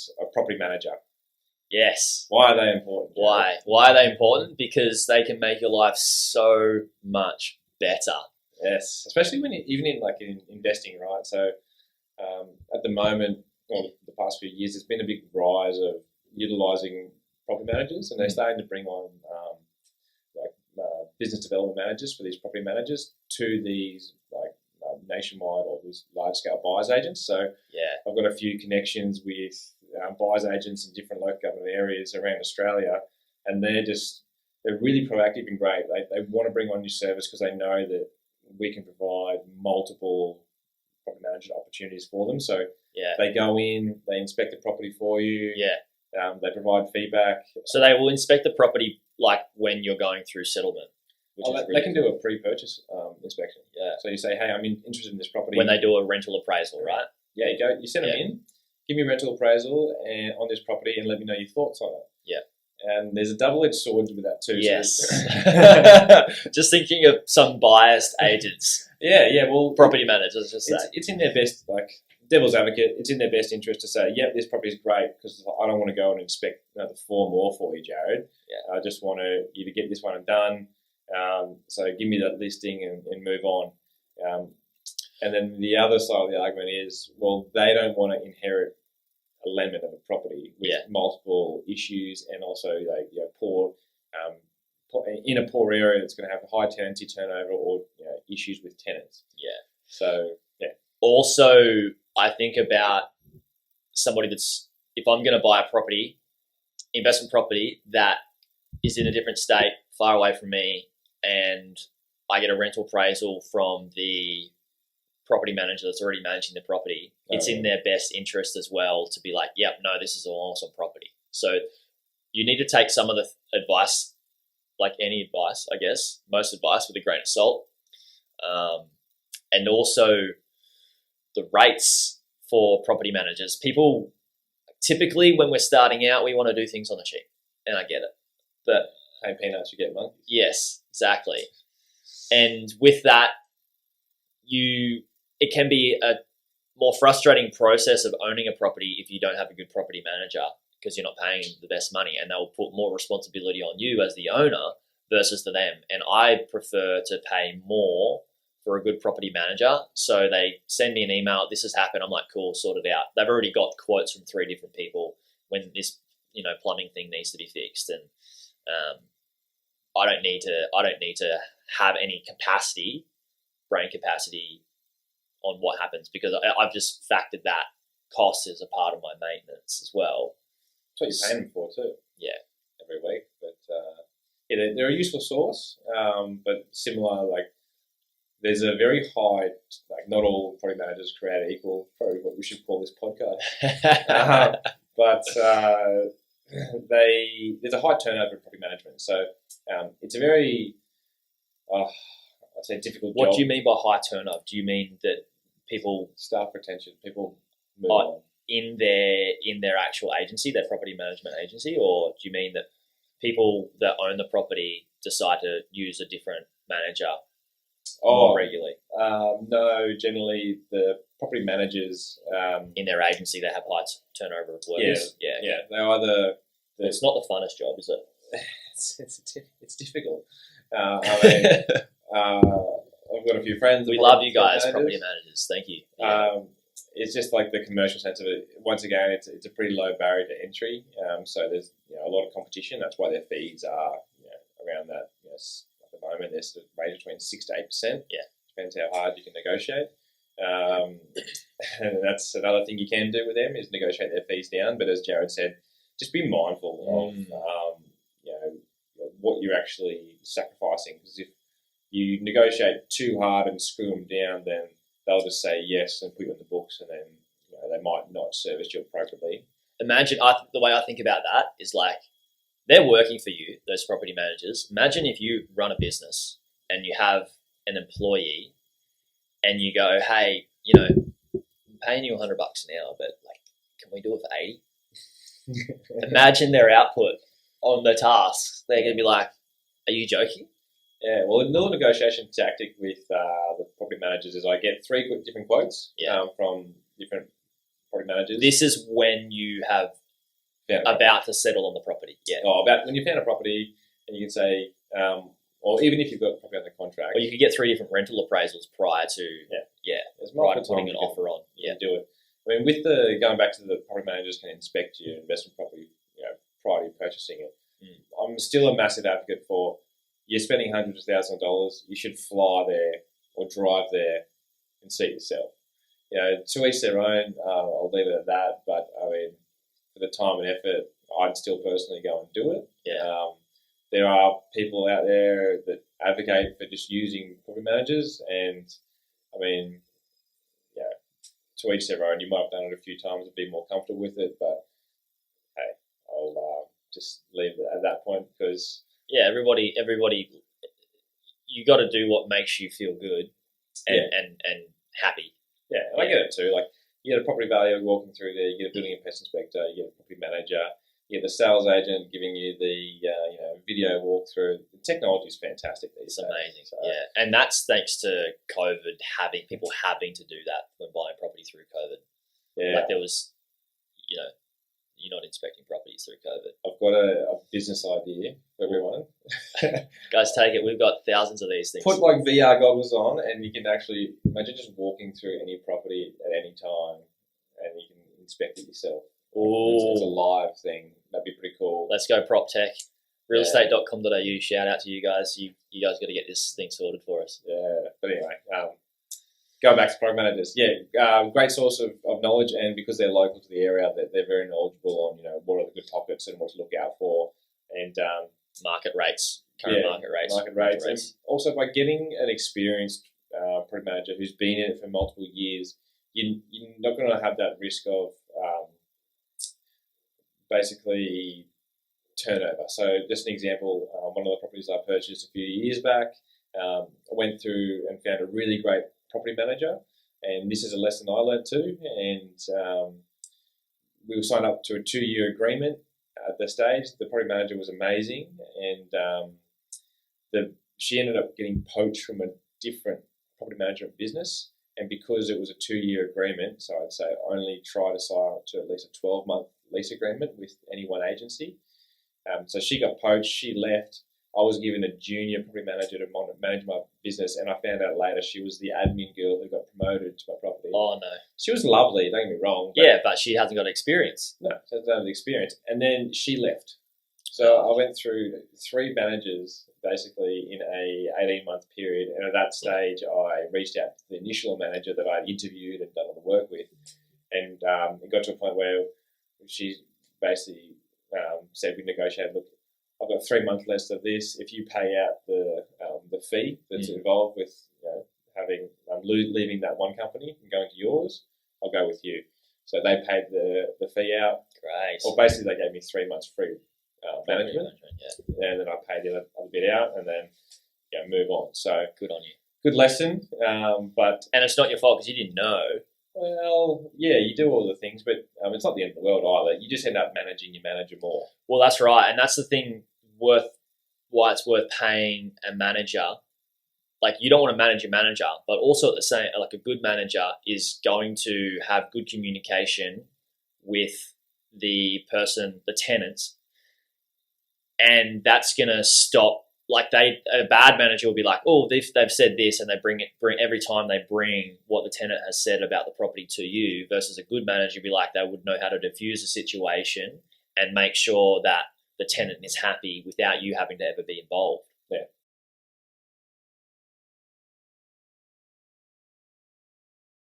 is a property manager. Yes. Why are they important? Why? Why are they important? Because they can make your life so much better. Yes, especially when even in investing, right? So at the moment, or the past few years, there's been a big rise of utilising property managers, and they're starting to bring on business development managers for these property managers to these nationwide or these large scale buyers agents. So I've got a few connections with buyers agents in different local government areas around Australia, and they're really proactive and great. They want to bring on new service because they know that we can provide multiple property management opportunities for them. So they go in, they inspect the property for you. They provide feedback. So they will inspect the property like when you're going through settlement. They can do a pre-purchase inspection. So you say, hey, I'm interested in this property. When they do a rental appraisal, right? Yeah, you send them in, give me a rental appraisal on this property and let me know your thoughts on it. And there's a double-edged sword with that too. Yes. Just thinking of some biased agents. Well, property managers, it's in their best, devil's advocate, it's in their best interest to say, this property is great because I don't want to go and inspect the 4 more for you, Jaryd. I just want you to get this one done. So give me that listing and move on. And then the other side of the argument is, well, they don't want to inherit a lemon of a property with multiple issues and also poor in a poor area that's going to have a high tenancy turnover or issues with tenants. So Also, I think about somebody if I'm going to buy a property, investment property that is in a different state, far away from me, and I get a rental appraisal from the property manager that's already managing the property, it's in their best interest as well to be like, this is an awesome property. So you need to take some of the advice, like any advice, I guess, most advice with a grain of salt. And also the rates for property managers. People, typically when we're starting out, we want to do things on the cheap, and I get it. But pay peanuts, you get monkeys. Yes, exactly. And with that, it can be a more frustrating process of owning a property if you don't have a good property manager because you're not paying the best money, and they'll put more responsibility on you as the owner versus to them. And I prefer to pay more for a good property manager. So they send me an email, this has happened. I'm like, cool, sort it out. They've already got quotes from 3 different people when this, plumbing thing needs to be fixed. And I don't need to have any brain capacity on what happens because I've just factored that cost as a part of my maintenance as well. That's what you're paying them for too. Every week. But they're a useful source, but similar, there's a very high, not all property managers create equal, probably what we should call this podcast. But there's a high turnover in property management. So it's a very, I'd say, difficult job. What do you mean by high turnover? Do you mean that people... Staff retention, people move on. In their actual agency, their property management agency, or do you mean that people that own the property decide to use a different manager more regularly? No, generally the property managers... in their agency, they have high turnover of workers. Yeah. They either... It's not the funnest job, is it? It's difficult. I've got a few friends. We love you guys, property managers. Thank you. It's just the commercial sense of it. Once again, it's a pretty low barrier to entry. So there's a lot of competition. That's why their fees are around that. At the moment, they're sort of ranging between 6 to 8%. Depends how hard you can negotiate. And that's another thing you can do with them is negotiate their fees down. But as Jaryd said, just be mindful of what you're actually sacrificing. Because if you negotiate too hard and screw them down, then they'll just say yes and put you in the books, and then they might not service you appropriately. Imagine the way I think about that is they're working for you, those property managers. Imagine if you run a business and you have an employee, and you go, hey, I'm paying you $100 an hour, but can we do it for 80? Imagine their output on the tasks. They're going to be like, are you joking? Yeah, well, the negotiation tactic with the property managers is I get 3 different quotes from different property managers. This is when you have about to settle on the property. Yeah. About when you found a property and you can say, or even if you've got a property under contract. Or you could get 3 different rental appraisals prior to, prior to putting an offer on. Yeah, do it. I mean, with going back to the property managers can inspect your investment property, prior to purchasing it. I'm still a massive advocate for, you're spending hundreds of thousands of dollars, you should fly there or drive there and see it yourself. To each their own. I'll leave it at that. But I mean, for the time and effort, I'd still personally go and do it. Yeah. There are people out there that advocate for just using property managers, and I mean, to each their own. You might have done it a few times and be more comfortable with it, but hey, I'll just leave it at that point because everybody, you got to do what makes you feel good and happy. Yeah, and I get it too. Like, you get a property valuer walking through there, you get a building and pest inspector, you get a property manager, you get the sales agent giving you the video walkthrough. The technology is fantastic these days. It's amazing. So. Yeah, and that's thanks to COVID, people having to do that when buying property through COVID. Yeah, like there was, you're not inspecting properties through COVID. I've got a business idea for everyone. Guys, take it. We've got thousands of these things. Put like VR goggles on, and you can actually imagine just walking through any property at any time, and you can inspect it yourself. It's a live thing. That'd be pretty cool. Let's go prop tech. Realestate.com.au. Shout out to you guys. You guys got to get this thing sorted for us. Yeah. But anyway, going back to property managers. Yeah, great source of knowledge, and because they're local to the area, they're very knowledgeable on what are the good pockets and what to look out for, and market rates, current market rates. And also by getting an experienced property manager who's been in it for multiple years, you're not going to have that risk of basically turnover. So just an example, one of the properties I purchased a few years back, I went through and found a really great property manager, and this is a lesson I learned too, and we were signed up to a 2-year agreement at the stage. The property manager was amazing, and she ended up getting poached from a different property management business, and because it was a 2-year agreement, so I'd say only try to sign up to at least a 12-month lease agreement with any one agency. So she got poached, she left. I was given a junior property manager to manage my business, and I found out later she was the admin girl who got promoted to my property. Oh, no. She was lovely, don't get me wrong. But she hasn't got experience. No, she doesn't have the experience. And then she left. So I went through 3 managers basically in a 18-month period, and at that stage I reached out to the initial manager that I'd interviewed and done all the work with, and it got to a point where she basically said, we negotiated, look, I've got 3 months less of this. If you pay out the fee that's involved with having leaving that one company and going to yours, I'll go with you. So they paid the fee out. Great. Well, basically they gave me 3 months free management, and then I paid the other bit out, and then move on. So good on you. Good lesson, but and it's not your fault because you didn't know. Well, yeah, you do all the things, but it's not the end of the world either. You just end up managing your manager more. Well, that's right, and that's the thing why it's worth paying a manager. Like, you don't want to manage your manager, but also at the same, like, a good manager is going to have good communication with the tenants, and that's going to stop. Like, a bad manager will be like, oh, they've said this, and they bring every time they bring what the tenant has said about the property to you, versus a good manager be like, they would know how to diffuse the situation and make sure that the tenant is happy without you having to ever be involved. Yeah.